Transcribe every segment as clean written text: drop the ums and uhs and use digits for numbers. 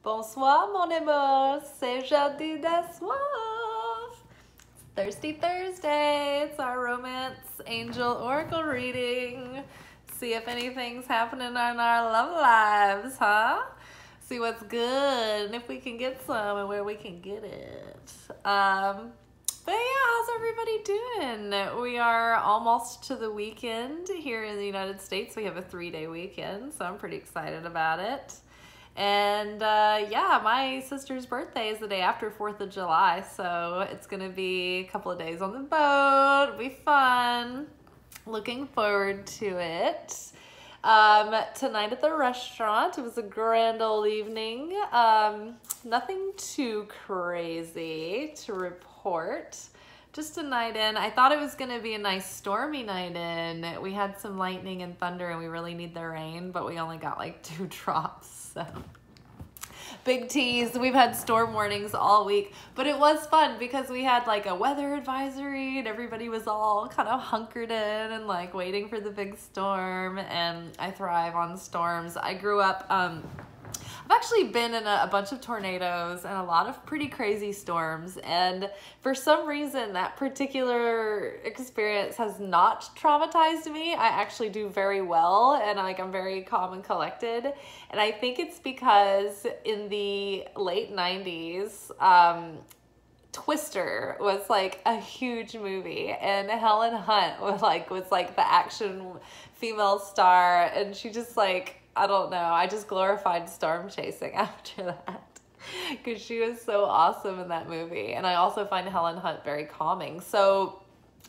Bonsoir, mon amour. C'est jeudi d'asseoir. Thirsty Thursday. It's our romance angel oracle reading. See if anything's happening in our love lives, huh? See what's good and if we can get some and where we can get it. But yeah, how's everybody doing? We are almost to the weekend here in the United States. We have a 3-day weekend, so I'm pretty excited about it. And yeah, my sister's birthday is the day after 4th of July, so it's going to be a couple of days on the boat. It'll be fun. Looking forward to it. Tonight at the restaurant, it was a grand old evening. Nothing too crazy to report. Just a night in. I thought it was going to be a nice stormy night in. We had some lightning and thunder and we really need the rain, but we only got like 2 drops. So big tease. We've had storm warnings all week, but it was fun because we had like a weather advisory and everybody was all kind of hunkered in and like waiting for the big storm. And I thrive on storms. I grew up, I've actually been in a bunch of tornadoes and a lot of pretty crazy storms, and for some reason that particular experience has not traumatized me. I actually do very well and I'm very calm and collected, and I think it's because in the late 90s Twister was like a huge movie and Helen Hunt was like the action female star, and she just like, I don't know, I just glorified storm chasing after that because she was so awesome in that movie. And I also find Helen Hunt very calming. So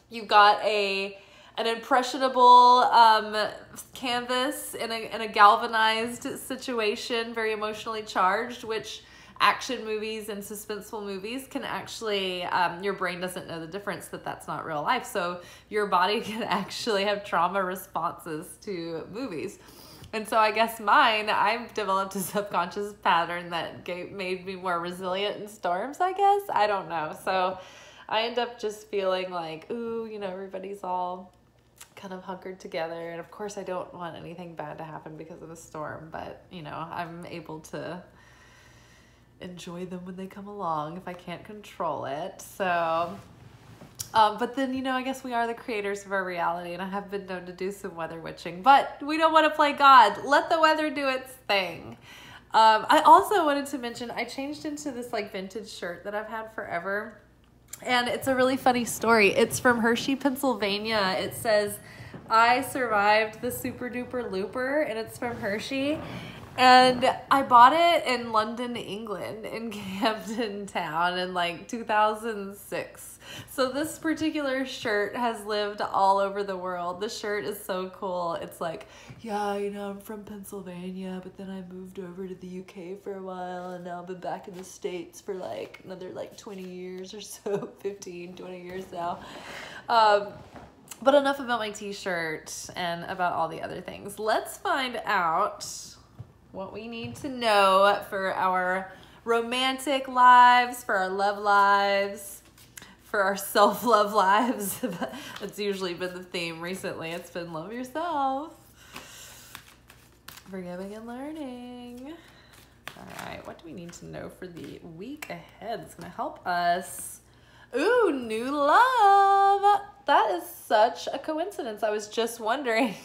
you've got an impressionable canvas in a galvanized situation, very emotionally charged, which action movies and suspenseful movies can actually, your brain doesn't know the difference that that's not real life. So your body can actually have trauma responses to movies. And so I guess I've developed a subconscious pattern that made me more resilient in storms, I guess. I don't know. So I end up just feeling like, ooh, you know, everybody's all kind of hunkered together. And of course I don't want anything bad to happen because of a storm, but you know, I'm able to enjoy them when they come along if I can't control it. So but then, you know, I guess we are the creators of our reality, and I have been known to do some weather witching, but we don't want to play God. Let the weather do its thing. I also wanted to mention, I changed into this like vintage shirt that I've had forever, and it's a really funny story. It's from Hershey, Pennsylvania. It says, "I survived the super duper looper," and it's from Hershey. And I bought it in London, England, in Camden Town in like 2006. So this particular shirt has lived all over the world. The shirt is so cool. It's like, yeah, you know, I'm from Pennsylvania, but then I moved over to the UK for a while, and now I've been back in the States for like another like 20 years or so, 15, 20 years now. But enough about my t-shirt and about all the other things. Let's find out what we need to know for our romantic lives, for our love lives, for our self-love lives. That's usually been the theme recently. It's been love yourself, forgiving and learning. All right, what do we need to know for the week ahead that's going to help us? Ooh, new love. That is such a coincidence. I was just wondering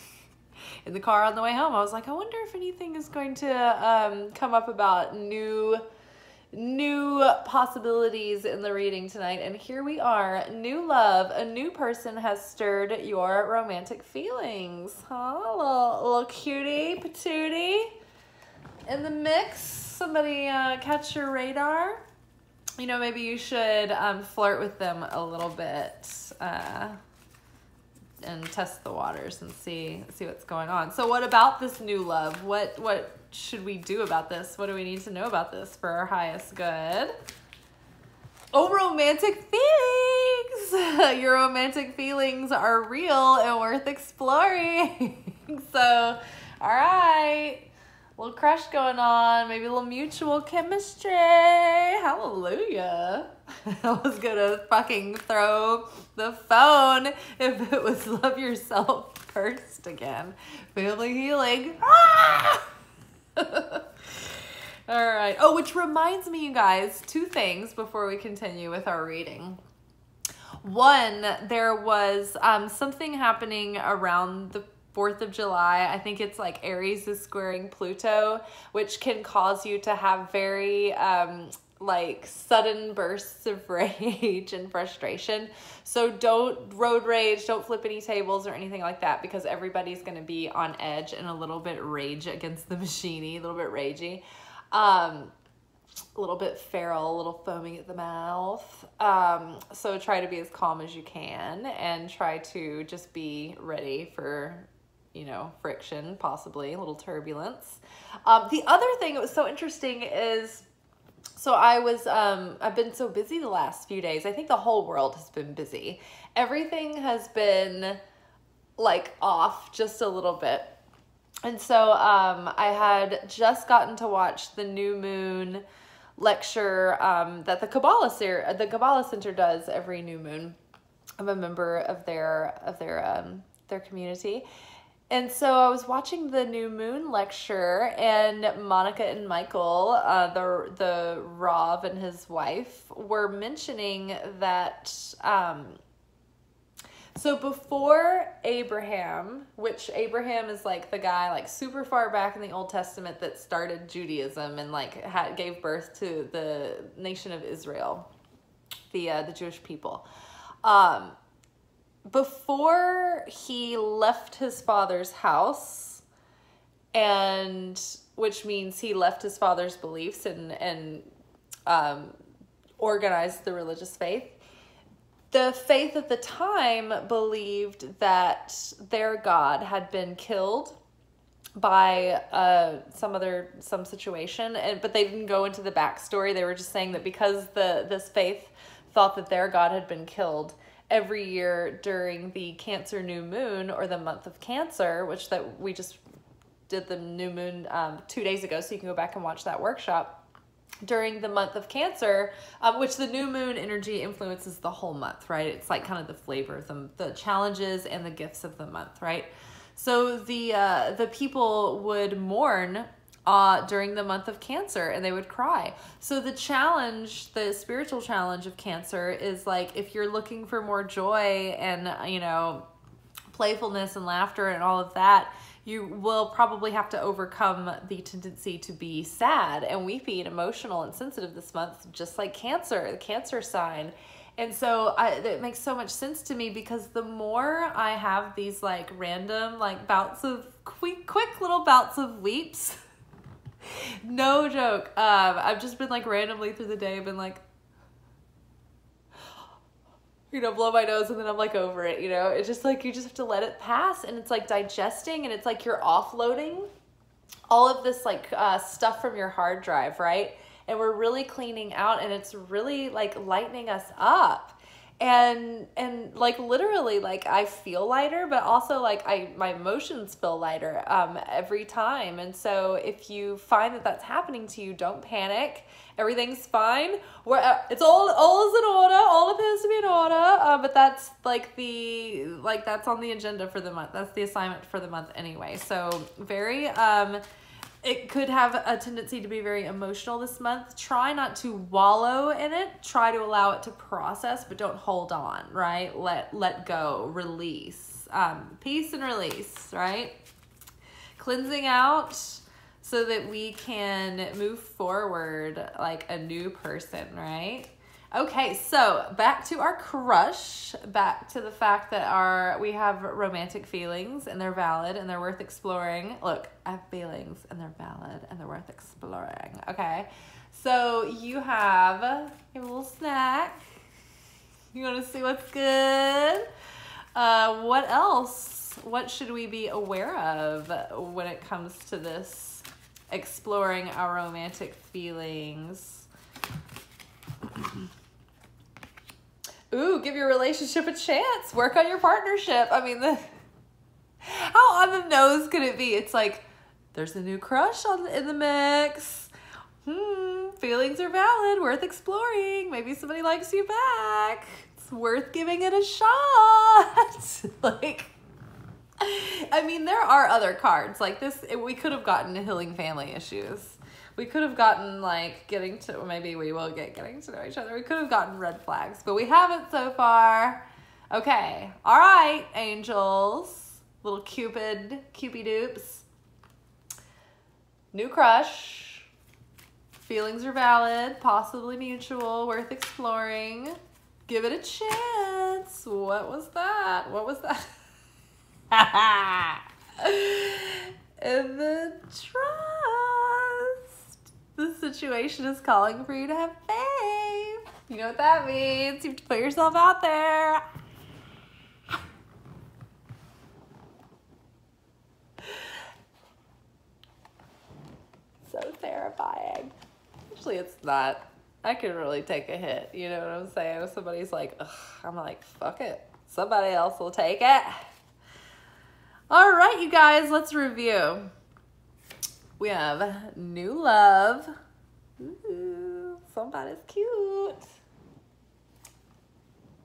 in the car on the way home, I was like, I wonder if anything is going to come up about new possibilities in the reading tonight. And here we are. New love. A new person has stirred your romantic feelings. Huh? Little cutie patootie in the mix. Somebody catch your radar. You know, maybe you should flirt with them a little bit. And test the waters and see what's going on. So what about this new love? What should we do about this? What do we need to know about this for our highest good? Oh, romantic feelings! Your romantic feelings are real and worth exploring. So, all right. Little crush going on, maybe a little mutual chemistry. Hallelujah. I was gonna fucking throw the phone if it was love yourself first again. Family healing. Ah! All right. Oh, which reminds me, you guys, two things before we continue with our reading. One, there was something happening around the 4th of July. I think it's like Aries is squaring Pluto, which can cause you to have very like sudden bursts of rage and frustration. So don't road rage, don't flip any tables or anything like that, because everybody's going to be on edge and a little bit rage against the machine-y, a little bit ragey. A little bit feral, a little foaming at the mouth. So try to be as calm as you can and try to just be ready for, you know, friction, possibly a little turbulence. The other thing that was so interesting is, so I've been so busy the last few days. I think the whole world has been busy. Everything has been like off just a little bit. And so I had just gotten to watch the new moon lecture that the Kabbalah Center does every new moon. I'm a member of their community. And so I was watching the new moon lecture, and Monica and Michael, the Rav and his wife, were mentioning that so before Abraham, which Abraham is like the guy like super far back in the Old Testament that started Judaism and like gave birth to the nation of Israel, the Jewish people. Before he left his father's house, and which means he left his father's beliefs and organized the religious faith. The faith at the time believed that their God had been killed by some situation, but they didn't go into the backstory. They were just saying that because this faith thought that their God had been killed, every year during the Cancer new moon, or the month of Cancer, which that we just did the new moon 2 days ago, so you can go back and watch that workshop. During the month of Cancer, which the new moon energy influences the whole month, right? It's like kind of the flavor of the challenges and the gifts of the month, right? So the people would mourn during the month of Cancer, and they would cry. So the challenge, the spiritual challenge of Cancer is like, if you're looking for more joy and, you know, playfulness and laughter and all of that, you will probably have to overcome the tendency to be sad and weepy and emotional and sensitive this month, just like Cancer, the Cancer sign. And so it makes so much sense to me, because the more I have these like random like bouts of quick little bouts of weeps, no joke, I've just been like randomly through the day, I've been like, you know, blow my nose, and then I'm like over it, you know. It's just like, you just have to let it pass, and it's like digesting, and it's like you're offloading all of this like stuff from your hard drive, right? And we're really cleaning out, and it's really like lightening us up. And like literally, like I feel lighter, but also like my emotions feel lighter every time. And so if you find that that's happening to you, don't panic. Everything's fine. It's all is in order. All appears to be in order. But that's like that's on the agenda for the month. That's the assignment for the month anyway. So very it could have a tendency to be very emotional this month. Try not to wallow in it. Try to allow it to process, but don't hold on, right? Let go, release, peace and release, right? Cleansing out so that we can move forward like a new person, right? Okay, so back to our crush, back to the fact that we have romantic feelings, and they're valid and they're worth exploring. Look, I have feelings and they're valid and they're worth exploring. Okay, so you have a little snack. You want to see what's good? What else? What should we be aware of when it comes to this exploring our romantic feelings? Ooh, give your relationship a chance. Work on your partnership. I mean, how on the nose could it be? It's like, there's a new crush in the mix. Feelings are valid, worth exploring. Maybe somebody likes you back. It's worth giving it a shot. Like, I mean, there are other cards like this. We could have gotten to healing family issues. We could have gotten like maybe we will get getting to know each other. We could have gotten red flags, but we haven't so far. Okay. All right, angels. Little Cupid dupes. New crush. Feelings are valid, possibly mutual, worth exploring. Give it a chance. What was that? And then trust. The situation is calling for you to have faith. You know what that means. You have to put yourself out there. So terrifying. Actually, it's not. I can really take a hit. You know what I'm saying? If somebody's like, ugh, I'm like, fuck it. Somebody else will take it. All right, you guys, let's review. We have new love. Ooh, somebody's cute.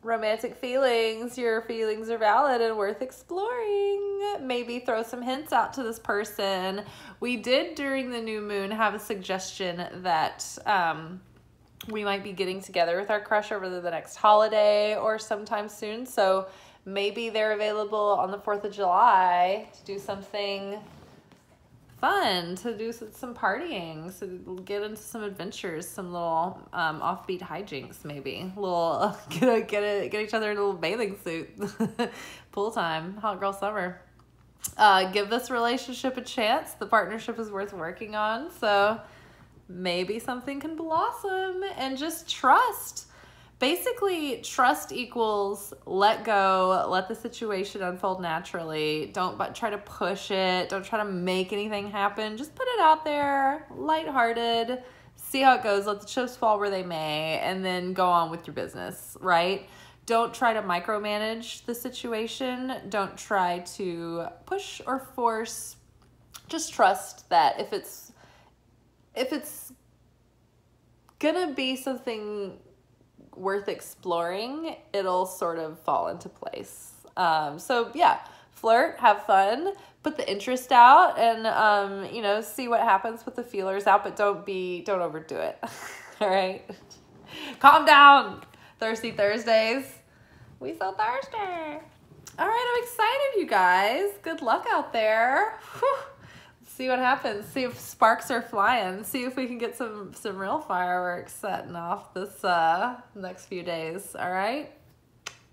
Romantic feelings. Your feelings are valid and worth exploring. Maybe throw some hints out to this person. We did, during the new moon, have a suggestion that we might be getting together with our crush over the next holiday or sometime soon. So maybe they're available on the 4th of July to do something fun, to do some partying, so get into some adventures, some little offbeat hijinks, maybe. Little get each other in a little bathing suit. Pool time, hot girl summer. Give this relationship a chance. The partnership is worth working on, so maybe something can blossom. And just trust. Basically, trust equals let go, let the situation unfold naturally. Don't try to push it. Don't try to make anything happen. Just put it out there, lighthearted, see how it goes. Let the chips fall where they may, and then go on with your business, right? Don't try to micromanage the situation. Don't try to push or force. Just trust that if it's gonna be something worth exploring, it'll sort of fall into place. So yeah, flirt, have fun, put the interest out, and you know, see what happens, put the feelers out, but don't overdo it. All right, calm down. Thirsty Thursdays, we so thirsty. All right, I'm excited, you guys. Good luck out there. Whew. See what happens. See if sparks are flying. See if we can get some real fireworks setting off this next few days. All right?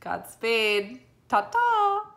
Godspeed. Ta-ta.